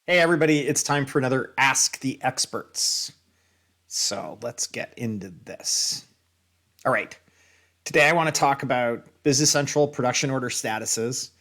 Hey, everybody, it's time for another Ask the Experts. So let's get into this. All right. Today I want to talk about Business Central production order statuses.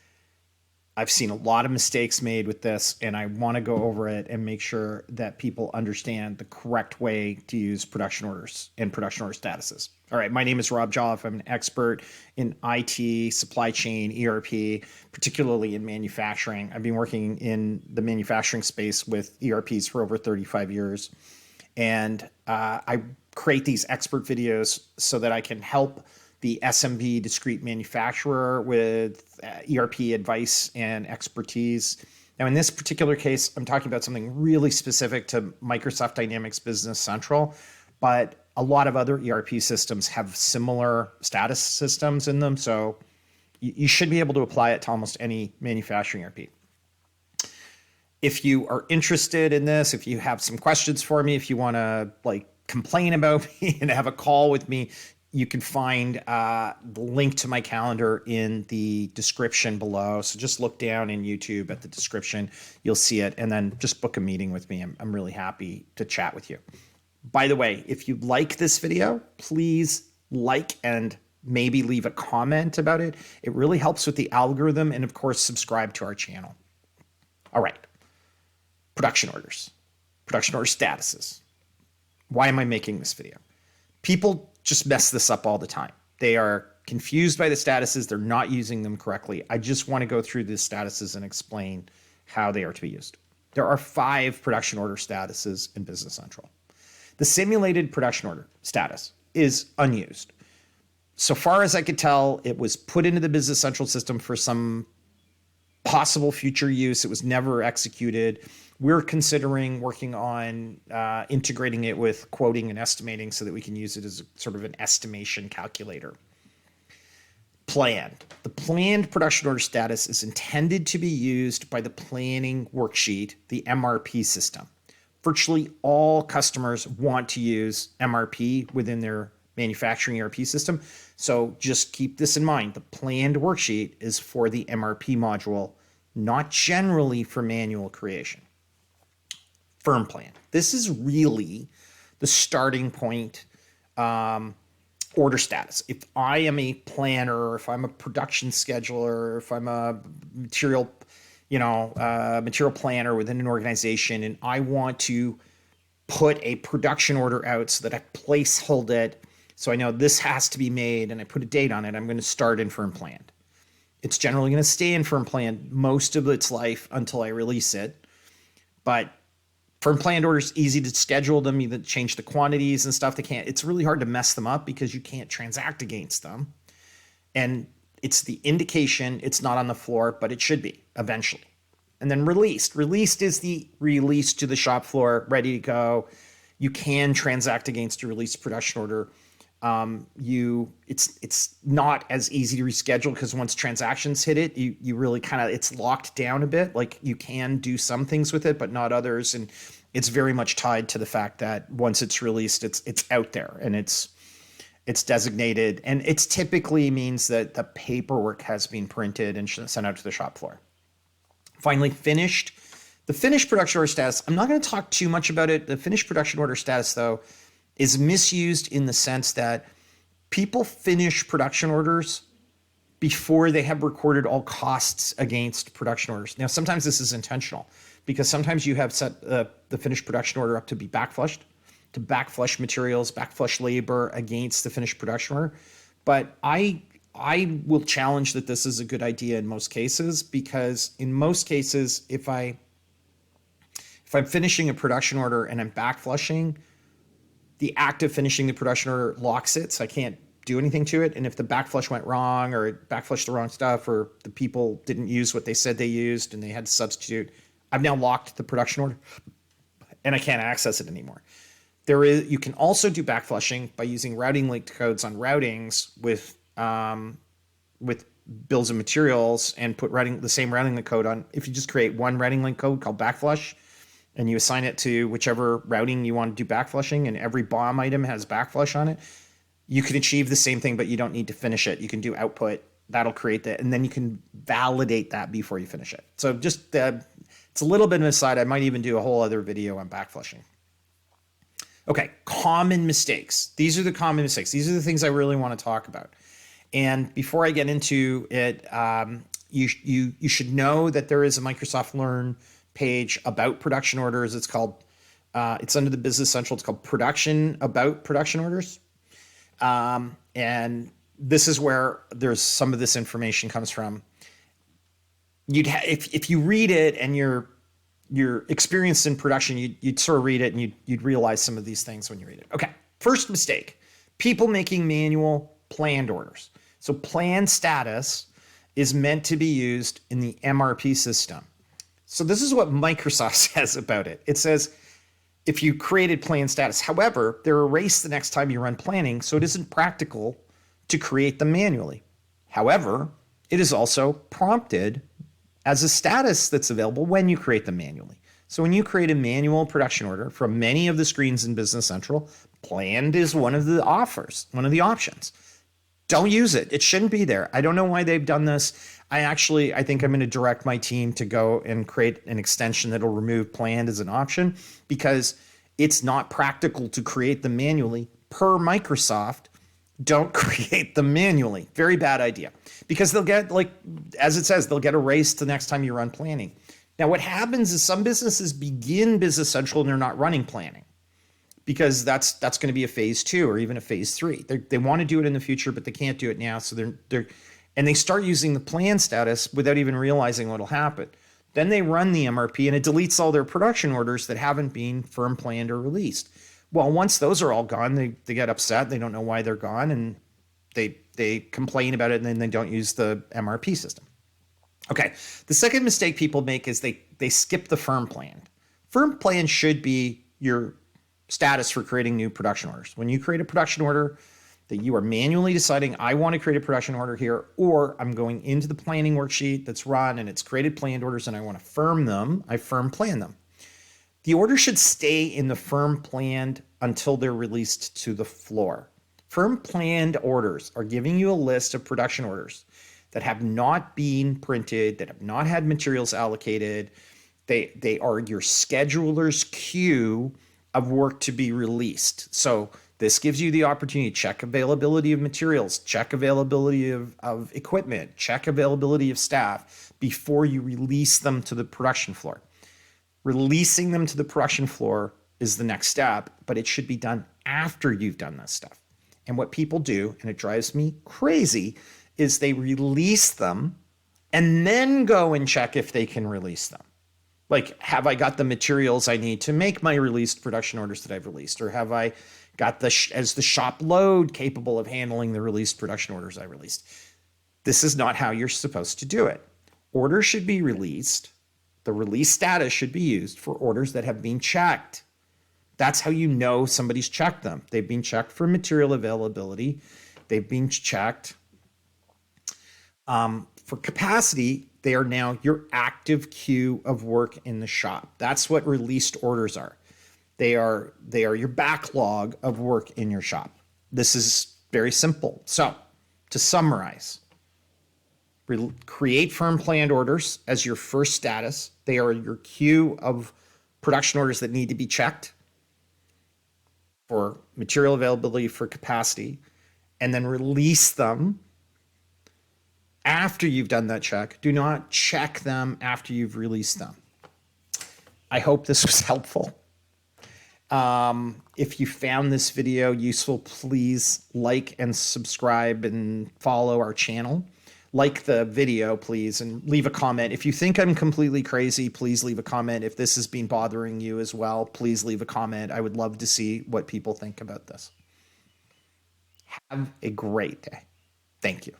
I've seen a lot of mistakes made with this, and I want to go over it and make sure that people understand the correct way to use production orders and production order statuses. All right, my name is Rob Jolliffe. I'm an expert in IT, supply chain, ERP, particularly in manufacturing. I've been working in the manufacturing space with ERPs for over 35 years. And I create these expert videos so that I can help the SMB discrete manufacturer with ERP advice and expertise. Now, in this particular case, I'm talking about something really specific to Microsoft Dynamics Business Central, but a lot of other ERP systems have similar status systems in them. So you should be able to apply it to almost any manufacturing ERP. If you are interested in this, if you have some questions for me, if you want to complain about me and have a call with me, you can find the link to my calendar in the description below. So just look down in YouTube at the description. You'll see it. And then just book a meeting with me. I'm really happy to chat with you. By the way, if you like this video, please like and maybe leave a comment about it. It really helps with the algorithm. And of course, subscribe to our channel. All right. Production orders, production order statuses. Why am I making this video? People just mess this up all the time. They are confused by the statuses. They're not using them correctly. I just want to go through the statuses and explain how they are to be used. There are 5 production order statuses in Business Central. The simulated production order status is unused. So far as I could tell, it was put into the Business Central system for some possible future use. It was never executed. We're considering working on integrating it with quoting and estimating so that we can use it as a, sort of an estimation calculator. Planned. The planned production order status is intended to be used by the planning worksheet, the MRP system. Virtually all customers want to use MRP within their manufacturing ERP system. So just keep this in mind. The planned worksheet is for the MRP module, not generally for manual creation. Firm plan. This is really the starting point order status. If I am a planner, if I'm a production scheduler, if I'm a material planner within an organization, and I want to put a production order out so that I placehold it, so I know this has to be made, and I put a date on it, I'm going to start in firm planned. It's generally going to stay in firm planned most of its life until I release it, but firm planned orders, easy to schedule them, you change the quantities and stuff. It's really hard to mess them up because you can't transact against them. And it's the indication it's not on the floor, but it should be eventually. And then released. Released is the release to the shop floor, ready to go. You can transact against a released production order. It's not as easy to reschedule because once transactions hit it, you really it's locked down a bit. Like you can do some things with it, but not others. And it's very much tied to the fact that once it's released, it's out there and it's designated, and it's typically means that the paperwork has been printed and sent out to the shop floor. Finally, finished. The finished production order status, I'm not going to talk too much about it. The finished production order status, though, is misused in the sense that people finish production orders before they have recorded all costs against production orders. Now, sometimes this is intentional because sometimes you have set the finished production order up to be backflushed, to backflush materials, backflush labor against the finished production order. But I will challenge that this is a good idea in most cases, because in most cases, if I'm finishing a production order and I'm backflushing, the act of finishing the production order locks it, so I can't do anything to it. And if the backflush went wrong, or it backflushed the wrong stuff, or the people didn't use what they said they used and they had to substitute, I've now locked the production order and I can't access it anymore. You can also do backflushing by using routing linked codes on routings with bills of materials, and put the same routing link code on. If you just create one routing link code called backflush, and you assign it to whichever routing you want to do backflushing, and every BOM item has backflush on it, you can achieve the same thing, but you don't need to finish it. You can do output. That'll create that, and then you can validate that before you finish it. So just It's a little bit of an aside. I might even do a whole other video on backflushing. Okay, common mistakes. These are the common mistakes. These are the things I really want to talk about. And before I get into it, you should know that there is a Microsoft Learn page about production orders. It's called, it's under the Business Central. It's called Production About Production Orders. And this is where there's some of this information comes from. If you read it and you're experienced in production, you'd sort of read it and you'd realize some of these things when you read it. Okay, first mistake, people making manual planned orders. So plan status is meant to be used in the MRP system. So this is what Microsoft says about it. It says, if you created plan status, however, they're erased the next time you run planning, so it isn't practical to create them manually. However, it is also prompted as a status that's available when you create them manually. So when you create a manual production order from many of the screens in Business Central, planned is one of the offers, one of the options. Don't use it. It shouldn't be there. I don't know why they've done this. I think I'm going to direct my team to go and create an extension that'll remove planned as an option, because it's not practical to create them manually per Microsoft. Don't create them manually. Very bad idea, because they'll get, like, as it says, they'll get erased the next time you run planning. Now, what happens is some businesses begin Business Central and they're not running planning, because that's going to be a phase 2 or even a phase 3. They want to do it in the future, but they can't do it now. So they start using the plan status without even realizing what'll happen. Then they run the MRP and it deletes all their production orders that haven't been firm planned or released. Well, once those are all gone, they get upset. They don't know why they're gone, and they complain about it, and then they don't use the MRP system. Okay, the second mistake people make is they skip the firm plan. Firm plan should be your status for creating new production orders. When you create a production order, that you are manually deciding, I want to create a production order here, or I'm going into the planning worksheet that's run and it's created planned orders and I want to firm them, I firm plan them. The order should stay in the firm planned until they're released to the floor. Firm planned orders are giving you a list of production orders that have not been printed, that have not had materials allocated. They are your scheduler's queue of work to be released. So this gives you the opportunity to check availability of materials, check availability of equipment, check availability of staff before you release them to the production floor. Releasing them to the production floor is the next step, but it should be done after you've done this stuff. And what people do, and it drives me crazy, is they release them and then go and check if they can release them. Like, have I got the materials I need to make my released production orders that I've released? Or have I got the shop load capable of handling the released production orders I released? This is not how you're supposed to do it. Orders should be released. The release status should be used for orders that have been checked. That's how you know somebody's checked them. They've been checked for material availability. They've been checked for capacity. They are now your active queue of work in the shop. That's what released orders are. They are your backlog of work in your shop. This is very simple. So, to summarize, create firm planned orders as your first status. They are your queue of production orders that need to be checked for material availability, for capacity, and then release them after you've done that check. Do not check them after you've released them. I hope this was helpful. If you found this video useful, please like and subscribe and follow our channel. Like the video, please, and leave a comment. If you think I'm completely crazy, please leave a comment. If this has been bothering you as well, please leave a comment. I would love to see what people think about this. Have a great day. Thank you.